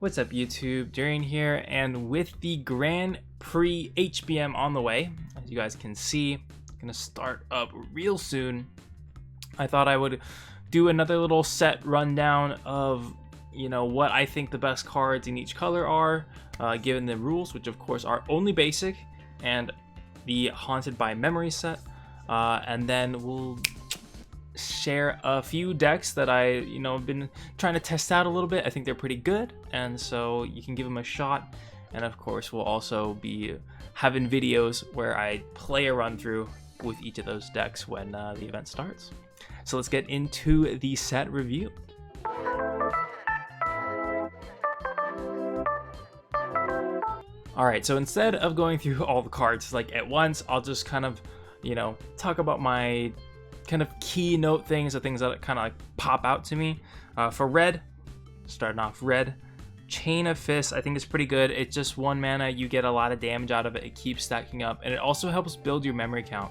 What's up YouTube, Darian here, and with the Grand Prix HBM on the way, as you guys can see, gonna start up real soon. I thought I would do another little set rundown of, what I think the best cards in each color are, given the rules, which of course are only basic, and the Haunted by Memory set, and then we'll share a few decks that I have been trying to test out a little bit. I think they're pretty good, and so you can give them a shot. And of course we'll also be having videos where I play a run through with each of those decks when the event starts. So let's get into the set review. Alright, so instead of going through all the cards like at once, I'll just kind of talk about my kind of keynote things, the things that kind of like pop out to me. For red, starting off red, Chain of Fists I think is pretty good. It's just 1 mana, you get a lot of damage out of it, it keeps stacking up, and it also helps build your memory count.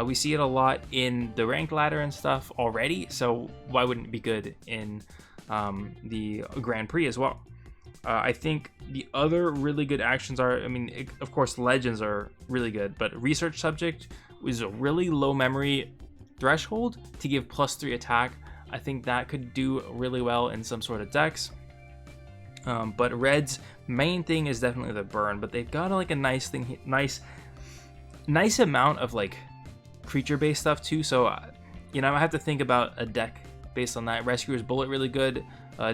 We see it a lot in the ranked ladder and stuff already, so why wouldn't it be good in the Grand Prix as well? I think the other really good actions are, of course legends are really good, but Research Subject is a really low memory threshold to give +3 attack. I think that could do really well in some sort of decks. But red's main thing is definitely the burn, but they've got like a nice thing, nice amount of like creature based stuff too. So I have to think about a deck based on that. Rescuer's Bullet, really good.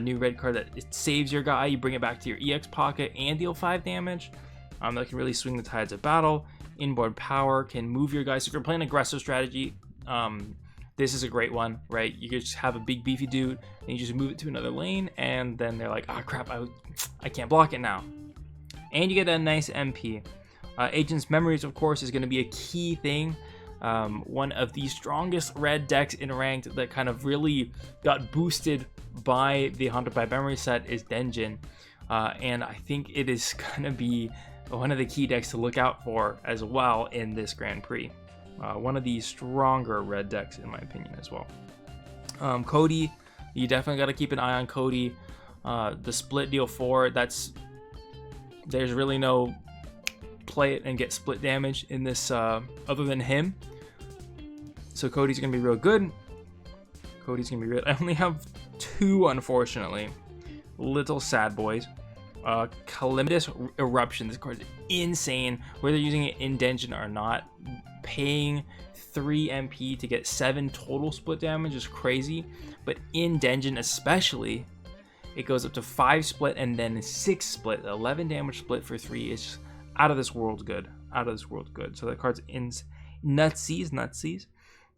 New red card that it saves your guy, you bring it back to your EX pocket and deal 5 damage. That can really swing the tides of battle. Inboard Power can move your guys. So if you're playing aggressive strategy, this is a great one, right? You just have a big beefy dude and you just move it to another lane, and then they're like, oh crap, I can't block it now. And you get a nice MP. Agent's Memories, of course, is going to be a key thing. One of the strongest red decks in ranked that kind of really got boosted by the Haunted by Memory set is Denjin, and I think it is going to be one of the key decks to look out for as well in this Grand Prix. One of the stronger red decks in my opinion as well. Cody, you definitely got to keep an eye on Cody. The split deal 4, there's really no play it and get split damage in this other than him. So Cody's gonna be real good. Cody's gonna be real. I only have 2, unfortunately. Little sad boys. Calamitous Eruption. This card is insane. Whether using it in Denjin or not, paying 3 MP to get 7 total split damage is crazy. But in Denjin especially, it goes up to 5 split and then 6 split. 11 damage split for 3 is just out of this world good. Out of this world good. So that card's in nutsies.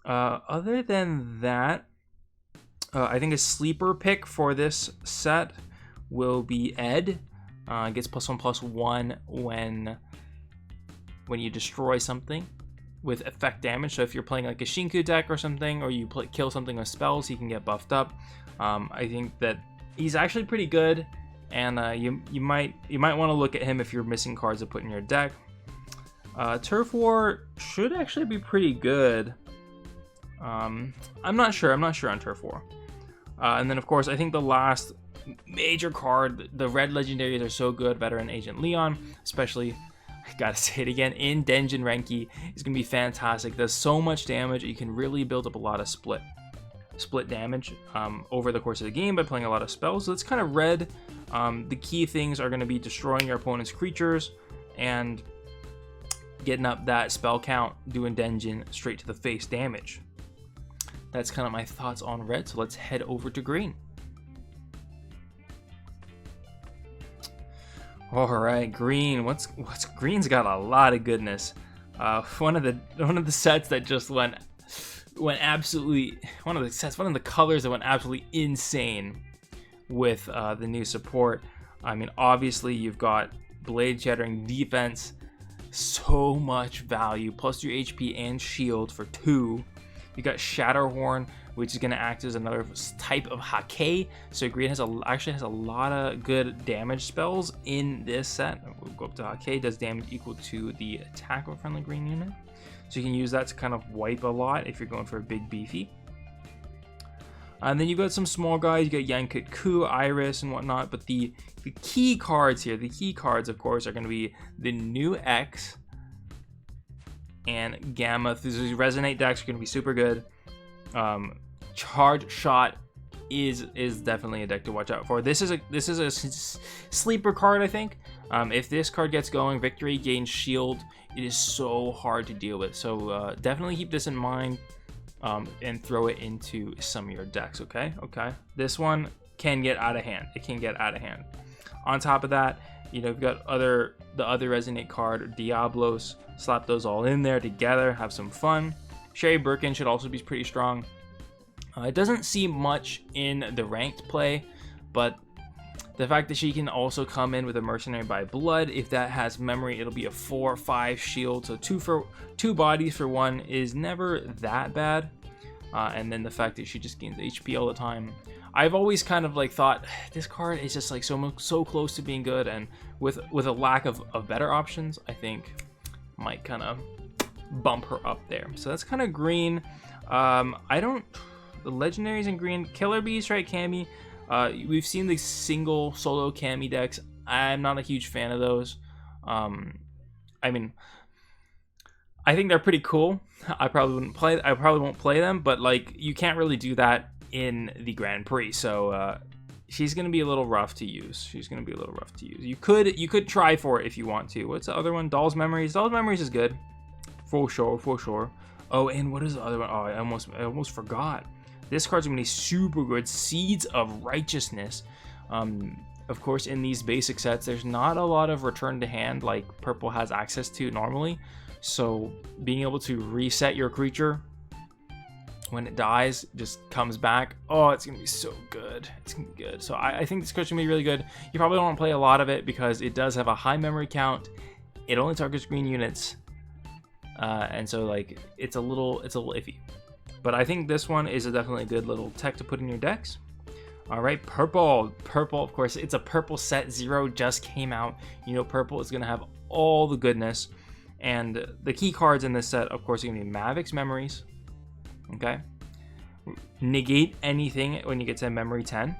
Other than that, I think a sleeper pick for this set will be Ed. Gets +1/+1 when you destroy something with effect damage. So if you're playing like a Shinku deck or something, or you kill something with spells, he can get buffed up. I think that he's actually pretty good, and you might want to look at him if you're missing cards to put in your deck. Turf War should actually be pretty good. I'm not sure on Turf War. And then of course I think the last major card, the red legendaries are so good. Veteran Agent Leon, especially, I gotta say it again, in Denjin Renki, is gonna be fantastic. Does so much damage. You can really build up a lot of split damage over the course of the game by playing a lot of spells. So it's kind of red. The key things are going to be destroying your opponent's creatures and getting up that spell count, doing Denjin straight to the face damage. That's kind of my thoughts on red, so let's head over to green. Alright, green. What's green's got a lot of goodness. One of the sets that just went absolutely, one of the colors that went absolutely insane with the new support. Obviously you've got Blade Shattering Defense, so much value, plus your HP and shield for 2. You got Shatterhorn, which is going to act as another type of Hake. So green actually has a lot of good damage spells in this set. We'll go up to Hake, does damage equal to the attack of a friendly green unit. So you can use that to kind of wipe a lot if you're going for a big beefy. And then you've got some small guys. You got Yankit Ku, Iris, and whatnot. But the key cards here, the key cards, of course, are going to be the new X and Gamma. These Resonate decks are going to be super good. Charge Shot is definitely a deck to watch out for. This is a sleeper card, I think. If this card gets going, Victory gains Shield. It is so hard to deal with. So definitely keep this in mind. And throw it into some of your decks, okay? Okay. This one can get out of hand. It can get out of hand. On top of that, you know, you've got the other Resonate card, Diablos. Slap those all in there together. Have some fun. Sherry Birkin should also be pretty strong. It doesn't seem much in the ranked play, but the fact that she can also come in with a Mercenary by Blood, if that has memory, it'll be a 4/5 shield. So two bodies for one is never that bad. And then the fact that she just gains HP all the time. I've always kind of like thought this card is just like so close to being good, and with a lack of better options, I think might kind of bump her up there. So that's kind of green. The legendaries in green. Killer Bees, right? Cammy. We've seen the single solo Cammy decks. I'm not a huge fan of those. I mean, I think they're pretty cool. I probably won't play them, but like you can't really do that in the Grand Prix. So she's gonna be a little rough to use. You could try for it if you want to. What's the other one? Doll's Memories. Doll's Memories is good, for sure. Oh, and what is the other one? Oh, I almost forgot. This card's gonna be super good. Seeds of Righteousness. Of course, in these basic sets, there's not a lot of return to hand like purple has access to normally. So being able to reset your creature when it dies, just comes back. Oh, it's gonna be so good. It's gonna be good. So I think this card's gonna be really good. You probably don't want to play a lot of it because it does have a high memory count. It only targets green units, and so like it's a little iffy. But I think this one is definitely a good little tech to put in your decks. All right, purple, of course, it's a purple set. 0 just came out. You know, purple is gonna have all the goodness. And the key cards in this set, of course, are gonna be Mavik's Memories. Okay. Negate anything when you get to memory 10.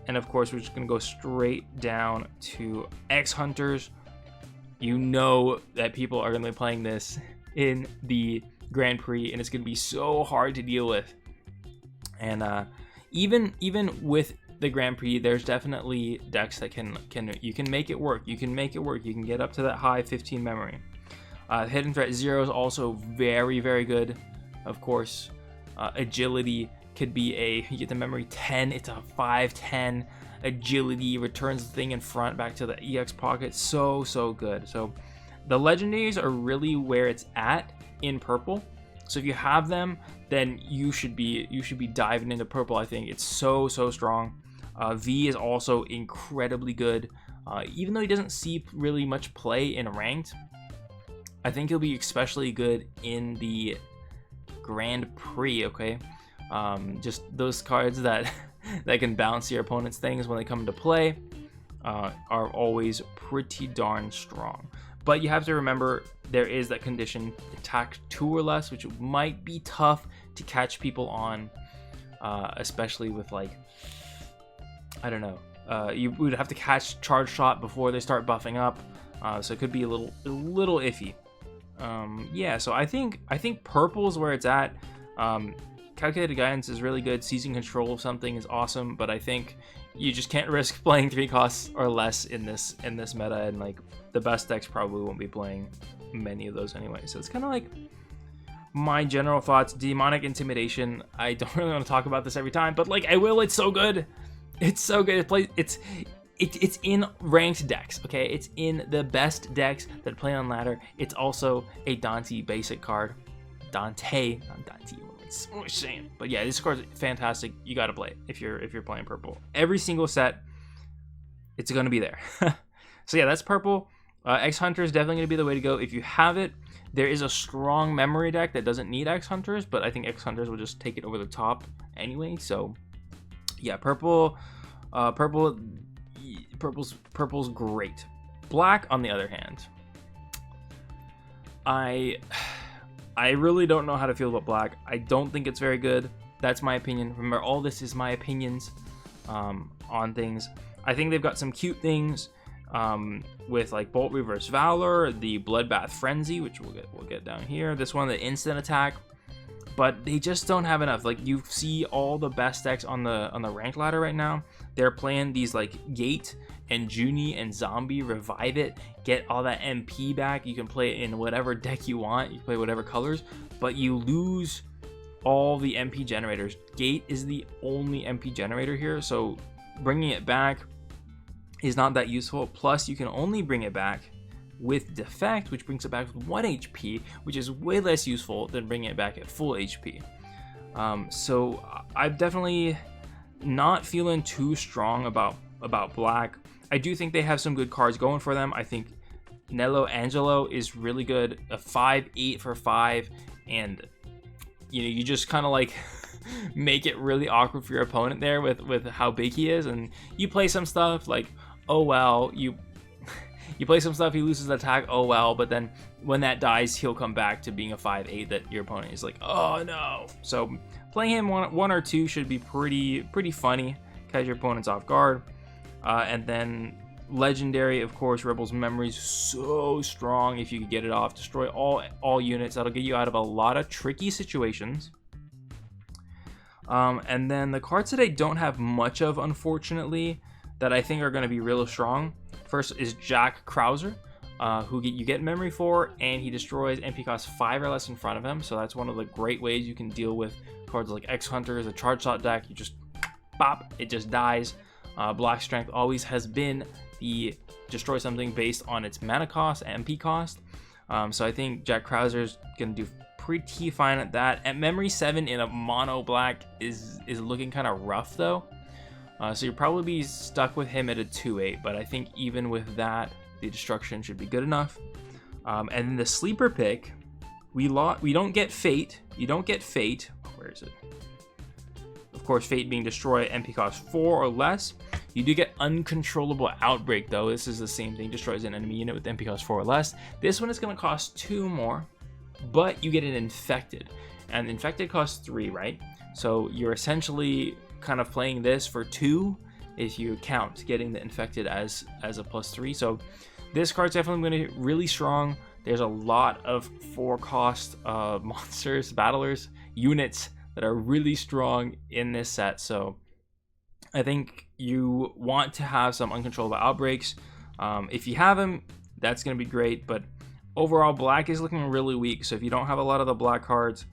And of course, we're just gonna go straight down to X Hunters. You know that people are gonna be playing this in the Grand Prix, and it's gonna be so hard to deal with. And even with the Grand Prix, there's definitely decks that you can make it work. You can get up to that high 15 memory. Hidden Threat 0 is also very, very good. Of course, agility could be you get the memory 10. It's a 5/10 agility, returns the thing in front back to the EX pocket. So good. So the legendaries are really where it's at in purple. So if you have them, then you should be diving into purple. I think it's so strong. V is also incredibly good. Even though he doesn't see really much play in ranked, I think he'll be especially good in the Grand Prix. Okay, just those cards that can bounce your opponent's things when they come into play are always pretty darn strong. But you have to remember there is that condition, attack 2 or less, which might be tough to catch people on, especially with like, I don't know, you would have to catch Charge Shot before they start buffing up, so it could be a little iffy. Yeah, so I think purple is where it's at. Calculated Guidance is really good. Seizing control of something is awesome, but I think you just can't risk playing 3 costs or less in this meta, and like the best decks probably won't be playing many of those anyway. So it's kind of like my general thoughts. Demonic Intimidation, I don't really want to talk about this every time, but like I will. It's so good. It's so good. It's in ranked decks, okay? It's in the best decks that play on ladder. It's also a Dante basic card. Dante, not Dante. What am I saying? But yeah, this card's fantastic. You gotta play it if you're playing purple. Every single set, it's gonna be there. So yeah, that's purple. X Hunter is definitely gonna be the way to go if you have it. There is a strong memory deck that doesn't need X Hunters, but I think X Hunters will just take it over the top anyway. So yeah, purple's great. Black, on the other hand, I really don't know how to feel about black. I don't think it's very good. that's my opinion. Remember, all this is my opinions on things. I think they've got some cute things with like Bolt Reverse Valor, the Bloodbath Frenzy, which we'll get down here. This one, the instant attack, but they just don't have enough. Like, you see all the best decks on the rank ladder right now, they're playing these like Gate and Junie and Zombie, revive it, get all that MP back. You can play it in whatever deck you want, you play whatever colors, but you lose all the MP generators. Gate is the only MP generator here, so bringing it back is not that useful. Plus, you can only bring it back with Defect, which brings it back with 1 HP, which is way less useful than bringing it back at full HP. So I'm definitely not feeling too strong about Black. I do think they have some good cards going for them. I think Nello Angelo is really good, a 5/8 for 5, and you know, you just kind of like make it really awkward for your opponent there with how big he is, and you play some stuff like, oh well, you play some stuff, he loses the attack, oh well, but then when that dies, he'll come back to being a 5/8 that your opponent is like, oh no. So playing him one or two should be pretty funny, catch your opponents off guard. And then legendary, of course, Rebel's Memory is so strong. If you could get it off, destroy all units, that'll get you out of a lot of tricky situations. And then the cards that I don't have much of, unfortunately, that I think are going to be real strong. First is Jack Krauser, who you get memory for, and he destroys MP cost 5 or less in front of him. So that's one of the great ways you can deal with cards like X Hunter. Is a charge shot deck, you just pop, it just dies. Black Strength always has been the destroy something based on its mana cost, MP cost. So I think Jack Krauser is going to do pretty fine at that. At memory 7 in a mono black is looking kind of rough though. So you'll probably be stuck with him at a 2/8, but I think even with that, the destruction should be good enough. And then the sleeper pick, we don't get Fate. You don't get Fate. Where is it? Of course, Fate being destroy MP cost 4 or less. You do get Uncontrollable Outbreak though. This is the same thing, destroys an enemy unit with MP cost 4 or less. This one is going to cost 2 more, but you get an Infected, and Infected costs 3, right? So you're essentially kind of playing this for 2 if you count getting the Infected as a +3. So this card's definitely going to be really strong. There's a lot of 4 cost monsters, battlers, units that are really strong in this set. So I think you want to have some Uncontrollable Outbreaks. If you have them, that's going to be great, but overall black is looking really weak. So if you don't have a lot of the black cards,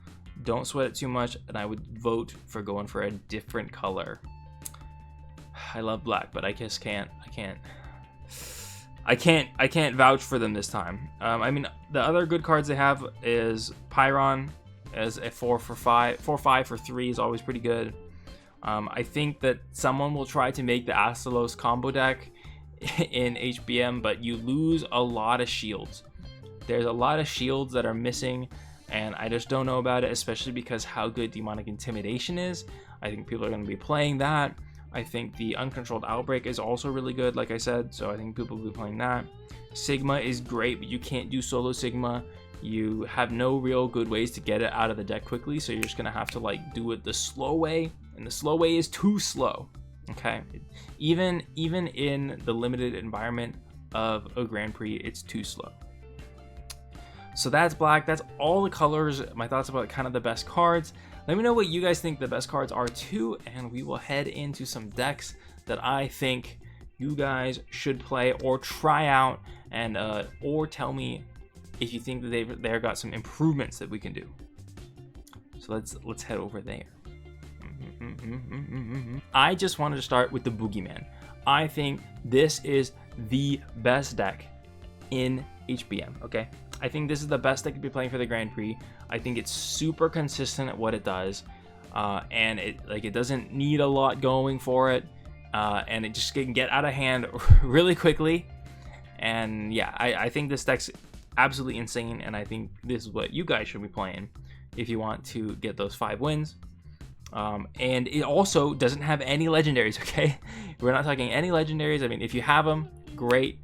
don't sweat it too much, and I would vote for going for a different color. I love black, but I just can't vouch for them this time. I mean, the other good cards they have is Pyron as a 4/5 for 3 is always pretty good. I think that someone will try to make the Astalos combo deck in HBM, but you lose a lot of shields. There's a lot of shields that are missing, and I just don't know about it, especially because how good Demonic Intimidation is. I think people are going to be playing that. I think the Uncontrolled Outbreak is also really good, like I said, so I think people will be playing that. Sigma is great, but you can't do solo Sigma. You have no real good ways to get it out of the deck quickly, so you're just going to have to like do it the slow way, and the slow way is too slow. Okay, even in the limited environment of a Grand Prix, it's too slow. So that's black. That's all the colors. My thoughts about kind of the best cards. Let me know what you guys think the best cards are too, and we will head into some decks that I think you guys should play or try out, and or tell me if you think that they've got some improvements that we can do. So let's head over there. I just wanted to start with the Boogeyman. I think this is the best deck in HBM. Okay, I think this is the best deck to be playing for the Grand Prix. I think it's super consistent at what it does, and it doesn't need a lot going for it, and it just can get out of hand really quickly. And yeah, I think this deck's absolutely insane, and I think this is what you guys should be playing if you want to get those 5 wins. And it also doesn't have any legendaries. Okay, we're not talking any legendaries. I mean, if you have them, great,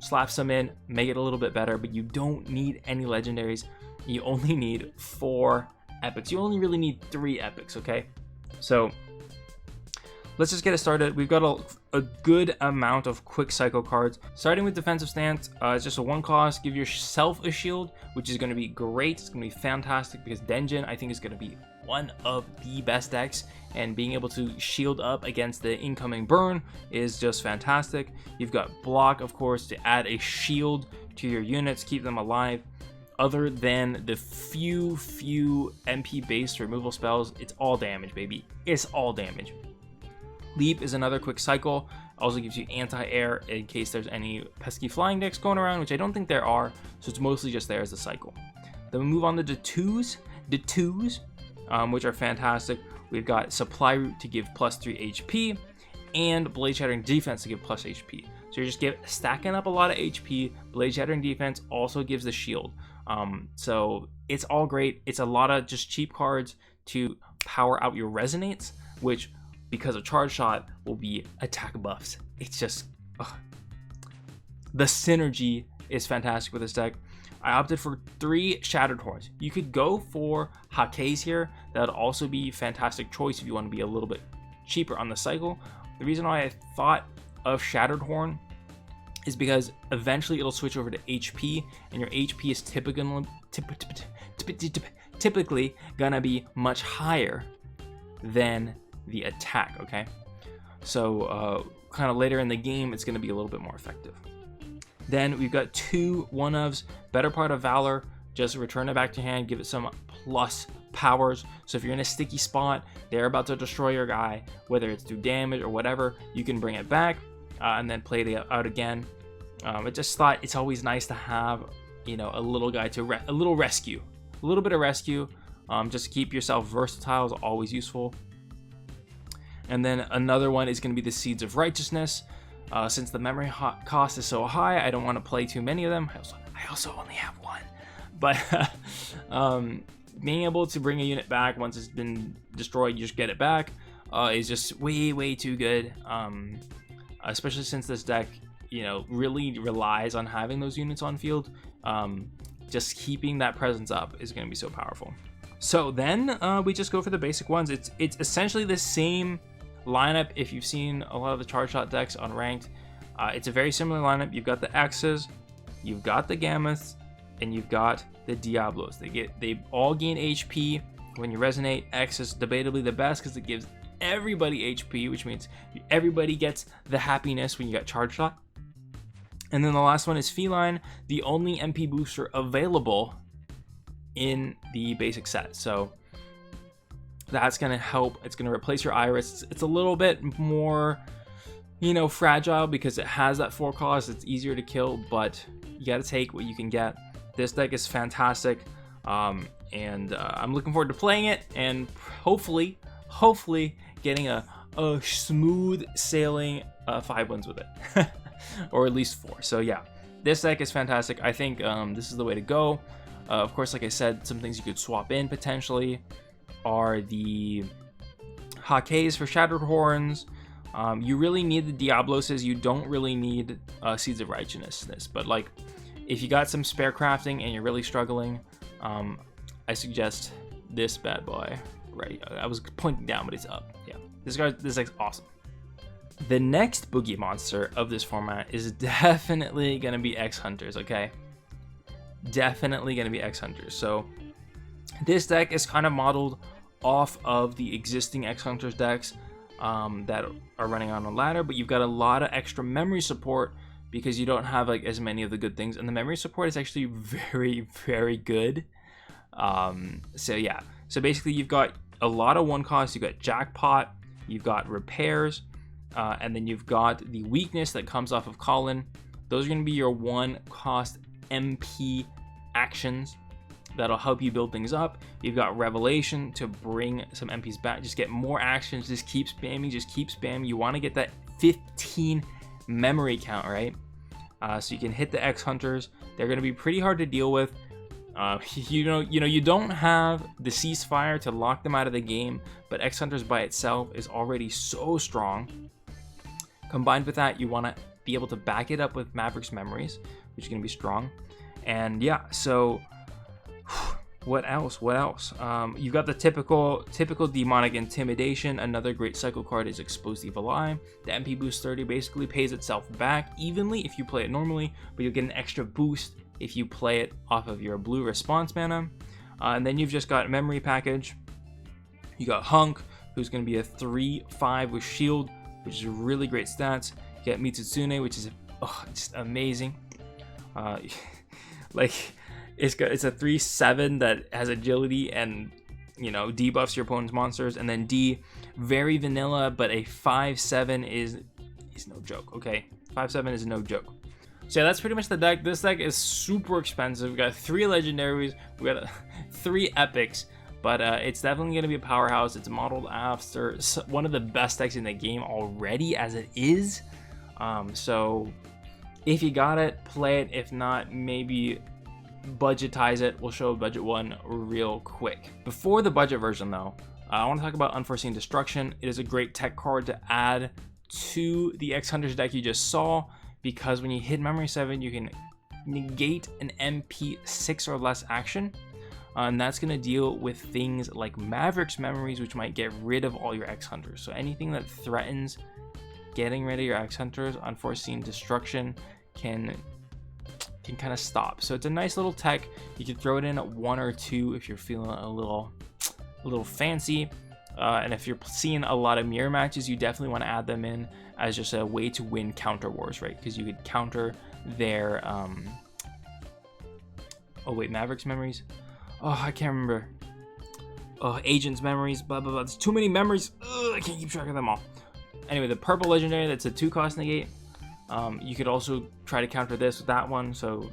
slap some in, make it a little bit better, but you don't need any legendaries. You only need 4 epics. You only really need 3 epics, okay? So let's just get it started. We've got a good amount of quick cycle cards. Starting with defensive stance, it's just a 1 cost. Give yourself a shield, which is going to be great. It's going to be fantastic because Denjin, I think, is going to be one of the best decks, and being able to shield up against the incoming burn is just fantastic. You've got block, of course, to add a shield to your units, keep them alive. Other than the few MP based removal spells, it's all damage, baby. It's all damage. Leap is another quick cycle. Also gives you anti-air in case there's any pesky flying decks going around, which I don't think there are, so it's mostly just there as a cycle. Then we move on to the twos, which are fantastic. We've got Supply Route to give +3 HP, and Blade Shattering Defense to give plus HP. So you're just stacking up a lot of HP. Blade Shattering Defense also gives the shield. So it's all great. It's a lot of just cheap cards to power out your Resonates, which, because of Charge Shot, will be attack buffs. It's just... the synergy is fantastic with this deck. I opted for 3 Shattered Horns. You could go for Hakeis here. That would also be a fantastic choice if you want to be a little bit cheaper on the cycle. The reason why I thought of Shattered Horn is because eventually it'll switch over to HP, and your HP is typically gonna be much higher than the attack, okay? So kind of later in the game, it's gonna be a little bit more effective. Then we've got 2 one-ofs, Better Part of Valor, just return it back to hand, give it some plus powers. So if you're in a sticky spot, they're about to destroy your guy, whether it's through damage or whatever, you can bring it back and then play it out again. I just thought it's always nice to have, you know, a little guy to a little rescue, a little bit of rescue. Just to keep yourself versatile is always useful. And then another one is going to be the Seeds of Righteousness. Since the memory cost is so high, I don't want to play too many of them. I also only have 1. But being able to bring a unit back once it's been destroyed, you just get it back, is just way too good. Especially since this deck, you know, really relies on having those units on field. Just keeping that presence up is going to be so powerful. So then we just go for the basic ones. It's essentially the same lineup if you've seen a lot of the Charge Shot decks on ranked. It's a very similar lineup. You've got the X's, you've got the Gammas, and you've got the Diablos. They all gain HP when you resonate. X is debatably the best because it gives everybody HP, which means everybody gets the happiness when you got Charge Shot. And then the last one is Feline, the only MP booster available in the basic set. So that's going to help. It's going to replace your Iris. It's a little bit more, you know, fragile because it has that 4 cost. It's easier to kill, but you got to take what you can get. This deck is fantastic, and I'm looking forward to playing it and hopefully getting a smooth sailing 5 wins with it. Or at least 4. So yeah, this deck is fantastic. I think this is the way to go. Of course, like I said, some things you could swap in potentially are the Hakeis for Shattered Horns. You really need the Diabloses. You don't really need Seeds of Righteousness. But like, if you got some spare crafting and you're really struggling, I suggest this bad boy. Right, I was pointing down, but it's up. Yeah, this deck's awesome. The next boogie monster of this format is definitely going to be X-Hunters, okay? Definitely going to be X-Hunters. So this deck is kind of modeled off of the existing X-Hunters decks that are running on a ladder, but you've got a lot of extra memory support because you don't have like as many of the good things, and the memory support is actually very good. So yeah, so basically you've got a lot of 1 cost. You've got Jackpot, you've got Repairs, and then you've got the weakness that comes off of Colin. Those are going to be your 1 cost MP actions that'll help you build things up. You've got Revelation to bring some MPs back. Just get more actions. Just keep spamming. You want to get that 15 memory count, right? So you can hit the X-Hunters. They're going to be pretty hard to deal with. You don't have the ceasefire to lock them out of the game, but X-Hunters by itself is already so strong. Combined with that, you want to be able to back it up with Maverick's memories, which is going to be strong. And yeah, so What else? What else? You got the typical demonic intimidation. Another great cycle card is Explosive Eye. The MP boost 30 basically pays itself back evenly if you play it normally, but you'll get an extra boost if you play it off of your blue response mana. And then you've just got Memory Package. You got Hunk, who's going to be a 3/5 with shield, which is really great stats. You get Mitsutsume, which is just amazing. Like, it's a 3/7 that has agility and, you know, debuffs your opponent's monsters. And then D, very vanilla, but a 5/7 is no joke. Okay, 5/7 is no joke. So yeah, that's pretty much the deck. This deck is super expensive. We got 3 legendaries, we got 3 epics, but it's definitely going to be a powerhouse. It's modeled after one of the best decks in the game already as it is. So if you got it, play it. If not, maybe budgetize it. We'll show a budget one real quick. Before the budget version though, I want to talk about Unforeseen Destruction. It is a great tech card to add to the X-Hunters deck you just saw, because when you hit Memory 7, you can negate an MP 6 or less action, and that's going to deal with things like Maverick's Memories, which might get rid of all your X-Hunters. So anything that threatens getting rid of your X-Hunters, Unforeseen Destruction can kind of stop. So it's a nice little tech. You can throw it in at 1 or 2 if you're feeling a little fancy. And if you're seeing a lot of mirror matches, you definitely want to add them in as just a way to win counter wars, right? Because you could counter their Maverick's Memories. I can't remember. Agent's Memories, blah blah blah. There's too many memories. I can't keep track of them all. Anyway, the purple legendary, that's a 2-cost negate. You could also try to counter this with that one. So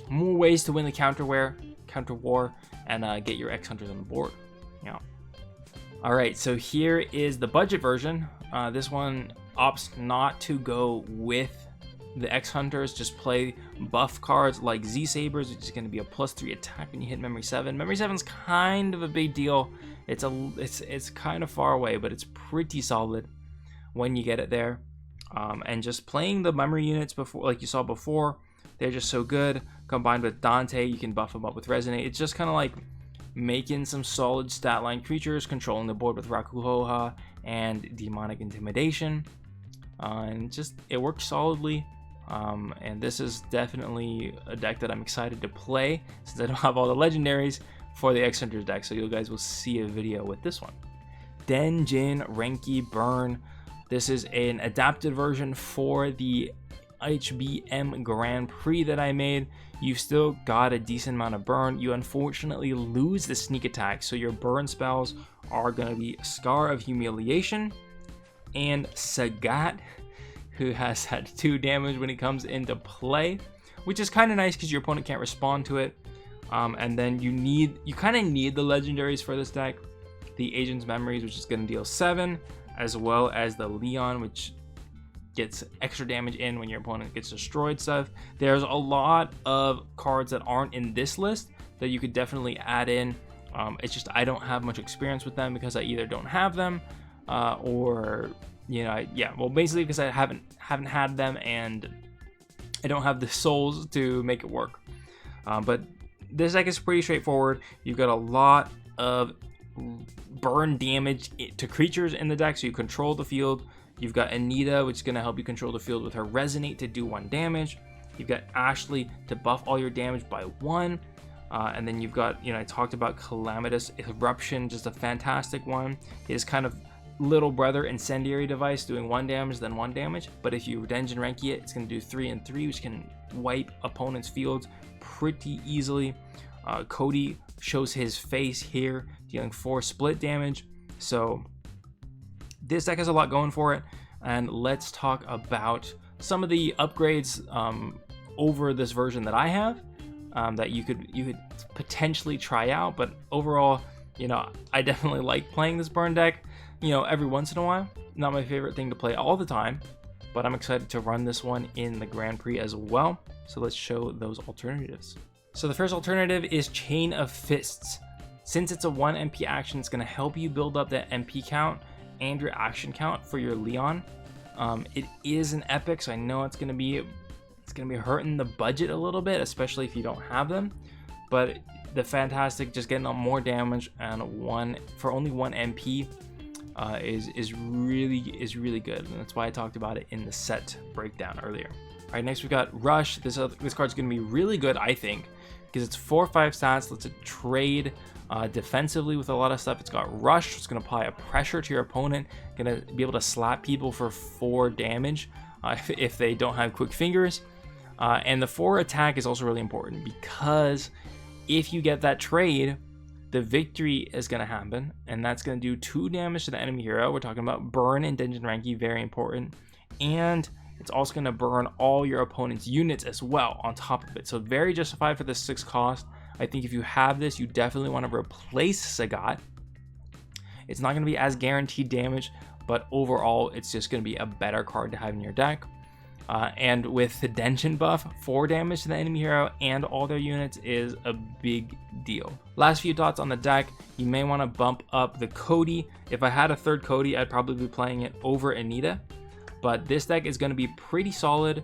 more ways to win the counter war, and get your X-Hunters on the board. Yeah. All right, so here is the budget version. This one opts not to go with the X-Hunters. Just play buff cards like Z-Sabers, which is going to be a +3 attack when you hit Memory 7. Memory 7's kind of a big deal. It's kind of far away, but it's pretty solid when you get it there. And just playing the memory units before, like you saw before, they're just so good. Combined with Dante, you can buff them up with Resonate. It's just kind of like making some solid stat line creatures, controlling the board with Rakuhoha and Demonic Intimidation, and just it works solidly. And this is definitely a deck that I'm excited to play, since I don't have all the legendaries for the X-Hunters deck. So you guys will see a video with this one. Denjin Renki Burn. This is an adapted version for the HBM Grand Prix that I made. You've still got a decent amount of burn. You unfortunately lose the sneak attack, so your burn spells are going to be Scar of Humiliation and Sagat, who has had 2 damage when it comes into play, which is kind of nice because your opponent can't respond to it. And then you kind of need the legendaries for this deck. The Agent's Memories, which is going to deal 7, as well as the Leon, which gets extra damage in when your opponent gets destroyed stuff. There's a lot of cards that aren't in this list that you could definitely add in. It's just I don't have much experience with them because I either don't have them or, you know, basically because I haven't had them and I don't have the souls to make it work. But this deck is pretty straightforward. You've got a lot of burn damage to creatures in the deck, so you control the field. You've got Anita, which is going to help you control the field with her Resonate to do 1 damage. You've got Ashley to buff all your damage by 1. And then you've got, I talked about Calamitous Eruption, just a fantastic one. It is kind of little brother Incendiary Device, doing 1 damage, then 1 damage. But if you Denjin Renki it, it's going to do 3 and 3, which can wipe opponents' fields pretty easily. Cody shows his face here, dealing 4 split damage. So this deck has a lot going for it, and let's talk about some of the upgrades over this version that I have that you could potentially try out. But overall, I definitely like playing this burn deck. Every once in a while. Not my favorite thing to play all the time, but I'm excited to run this one in the Grand Prix as well. So let's show those alternatives. So the first alternative is Chain of Fists. Since it's a 1 MP action, it's going to help you build up that MP count and your action count for your Leon. It is an epic, so I know it's going to be hurting the budget a little bit, especially if you don't have them. But the fantastic, just getting on more damage and for only 1 MP is really good, and that's why I talked about it in the set breakdown earlier. All right, next we got Rush. This card's gonna be really good, I think, because it's 4/5 stats. Lets it trade defensively with a lot of stuff. It's got Rush. It's gonna apply a pressure to your opponent. Gonna be able to slap people for 4 damage if they don't have quick fingers. And the 4 attack is also really important, because if you get that trade, the victory is going to happen, and that's going to do 2 damage to the enemy hero. We're talking about burn and Dungeon Ranky, very important. And it's also going to burn all your opponent's units as well on top of it. So very justified for the 6 cost. I think if you have this, you definitely want to replace Sagat. It's not going to be as guaranteed damage, but overall, it's just going to be a better card to have in your deck. And with the Denshin buff, 4 damage to the enemy hero and all their units is a big deal. Last few thoughts on the deck, you may want to bump up the Cody. If I had a 3rd Cody, I'd probably be playing it over Anita. But this deck is going to be pretty solid.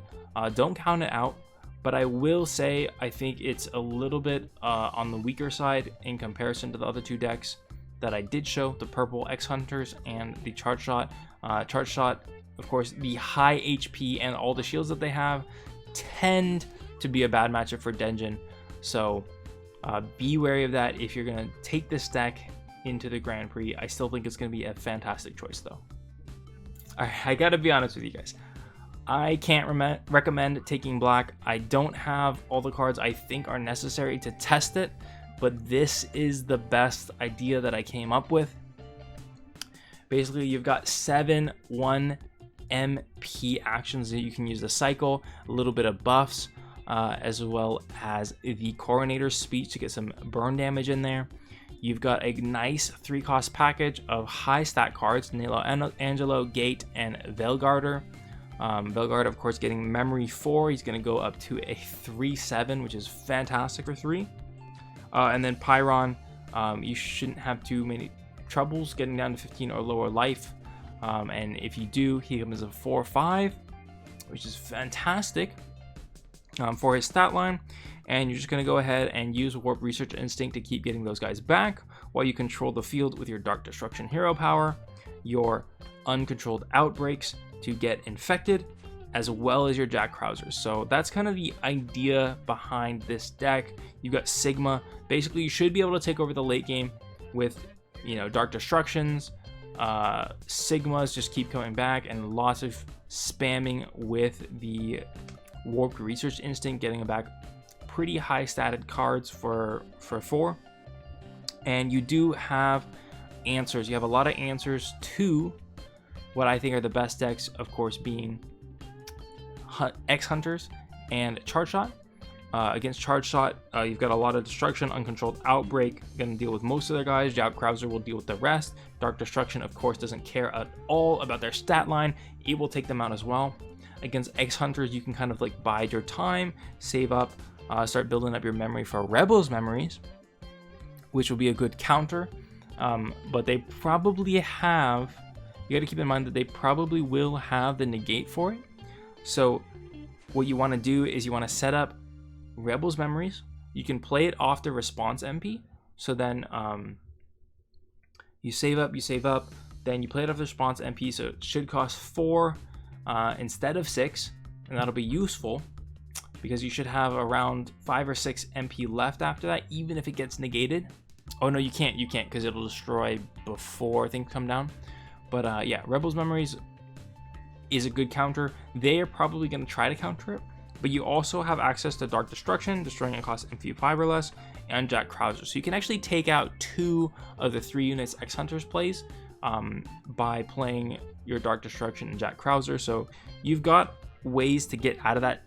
Don't count it out. But I will say, I think it's a little bit on the weaker side in comparison to the other 2 decks that I did show, the purple X Hunters and the Charge Shot. Charge Shot, of course, the high HP and all the shields that they have tend to be a bad matchup for Denshin. So be wary of that if you're going to take this deck into the Grand Prix. I still think it's going to be a fantastic choice, though. All right, I got to be honest with you guys. I can't recommend taking black. I don't have all the cards I think are necessary to test it, but this is the best idea that I came up with. Basically, you've got 7 1 MP actions that you can use the cycle, a little bit of buffs, as well as the Coronator's Speech to get some burn damage in there. You've got a nice 3-cost package of high stat cards, Nilo Angelo, Gate, and Veilguarder. Veilguard, of course, getting Memory 4. He's going to go up to a 3/7, which is fantastic for 3. And then Pyron, you shouldn't have too many troubles getting down to 15 or lower life. And if you do, he comes as a 4/5, which is fantastic for his stat line. And you're just going to go ahead and use Warp Research Instinct to keep getting those guys back while you control the field with your Dark Destruction hero power, your Uncontrolled Outbreaks to get infected, as well as your Jack Krausers. So that's kind of the idea behind this deck. You've got Sigma. Basically, you should be able to take over the late game with, Dark Destructions. Sigmas just keep coming back, and lots of spamming with the Warped Research Instinct, getting back pretty high statted cards for 4. And you do have answers. You have a lot of answers to what I think are the best decks, of course, being X Hunters and Charge Shot. Against Charge Shot, you've got a lot of Destruction, Uncontrolled Outbreak, going to deal with most of their guys. Jack Krauser will deal with the rest. Dark Destruction, of course, doesn't care at all about their stat line. It will take them out as well. Against X Hunters, you can kind of like bide your time, save up, start building up your memory for Rebels Memories, which will be a good counter. But they probably have, you got to keep in mind that they probably will have the negate for it. So what you want to do is you want to set up Rebels Memories. You can play it off the response MP. So then you save up, then you play it off the response MP. So it should cost 4 instead of 6, and that'll be useful because you should have around 5 or 6 MP left after that, even if it gets negated. Oh no, you can't because it'll destroy before things come down. But yeah, Rebels Memories is a good counter. They are probably going to try to counter it, but you also have access to Dark Destruction, destroying it costs MP5 or less, and Jack Krauser. So you can actually take out 2 of the 3 units X Hunters plays by playing your Dark Destruction and Jack Krauser. So you've got ways to get out of that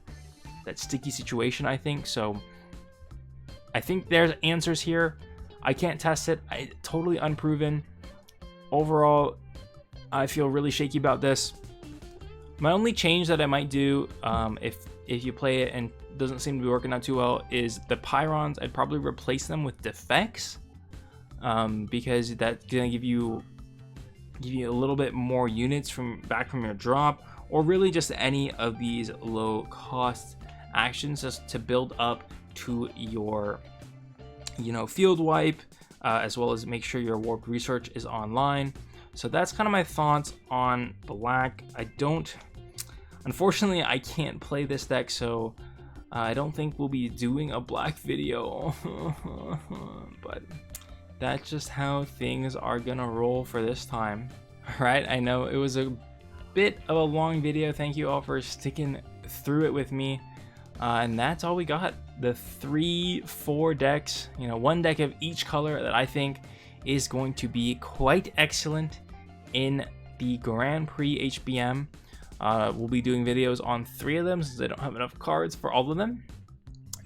sticky situation, I think. So I think there's answers here. I can't test it. Totally unproven. Overall, I feel really shaky about this. My only change that I might do if you play it and doesn't seem to be working out too well is the Pyrons. I'd probably replace them with Defects because that's gonna give you a little bit more units from your drop, or really just any of these low cost actions just to build up to your field wipe, as well as make sure your warped research is online. So that's kind of my thoughts on black. Unfortunately, I can't play this deck, so I don't think we'll be doing a black video. But that's just how things are gonna roll for this time. All right, I know it was a bit of a long video. Thank you all for sticking through it with me. And that's all we got. The 3-4 decks, one deck of each color that I think is going to be quite excellent in the Grand Prix HBM. We'll be doing videos on 3 of them since I don't have enough cards for all of them.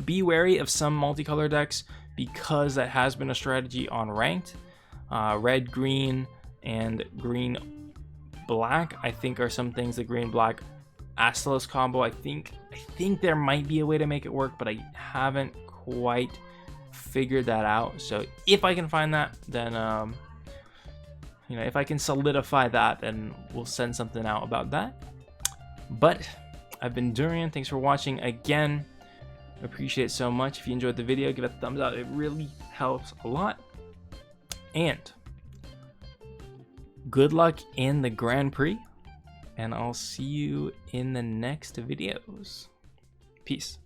Be wary of some multicolor decks because that has been a strategy on ranked. Red, green, and green, black, I think are some things. The green, black, Astalos combo, I think there might be a way to make it work, but I haven't quite figured that out. So if I can find that, then if I can solidify that, then we'll send something out about that. But I've been Durian. Thanks for watching again. Appreciate it so much. If you enjoyed the video, give it a thumbs up. It really helps a lot. And good luck in the Grand Prix. And I'll see you in the next videos. Peace.